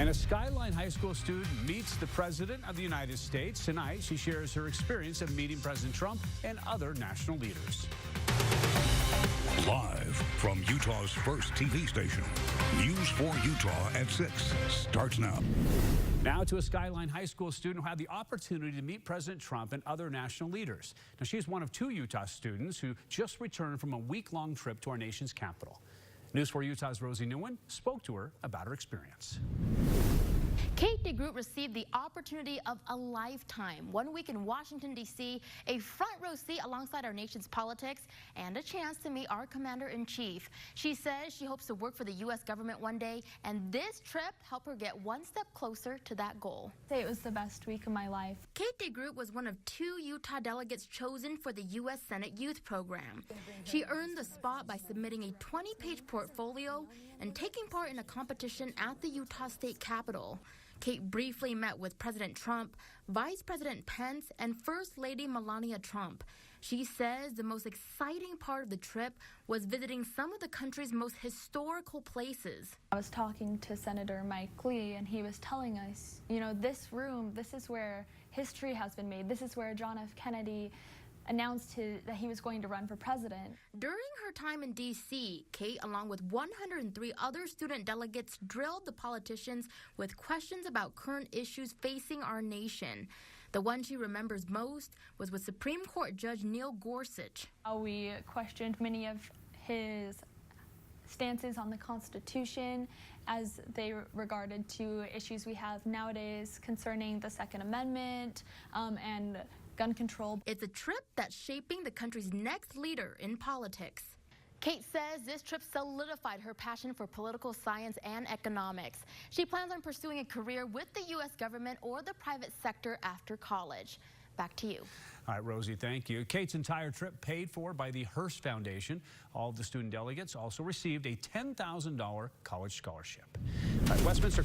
And a Skyline High School student meets the President of the United States. Tonight, she shares her experience of meeting President Trump and other national leaders. Live from Utah's first TV station, News 4 Utah at 6 starts now. Now to a Skyline High School student who had the opportunity to meet President Trump and other national leaders. Now, she's one of 2 Utah students who just returned from a week-long trip to our nation's capital. News 4 Utah's Rosie Nguyen spoke to her about her experience. Kate DeGroot received the opportunity of a lifetime. 1 week in Washington, D.C., a front row seat alongside our nation's politics, and a chance to meet our commander-in-chief. She says she hopes to work for the U.S. government one day, and this trip helped her get one step closer to that goal. It was the best week of my life. Kate DeGroot was one of 2 Utah delegates chosen for the U.S. Senate Youth Program. She earned the spot by submitting a 20-page portfolio and taking part in a competition at the Utah State Capitol. Kate briefly met with President Trump, Vice President Pence, and First Lady Melania Trump. She says the most exciting part of the trip was visiting some of the country's most historical places. I was talking to Senator Mike Lee, and he was telling us, you know, this room, this is where history has been made. This is where John F. Kennedy announced that he was going to run for president. During her time in D.C., Kate, along with 103 other student delegates, drilled the politicians with questions about current issues facing our nation. The one she remembers most was with Supreme Court Judge Neil Gorsuch. We questioned many of his stances on the Constitution as they regarded to issues we have nowadays concerning the Second Amendment and gun control. It's a trip that's shaping the country's next leader in politics. Kate says this trip solidified her passion for political science and economics. She plans on pursuing a career with the U.S. government or the private sector after college. Back to you. All right, Rosie, thank you. Kate's entire trip paid for by the Hearst Foundation. All of the student delegates also received a $10,000 college scholarship. All right, Westminster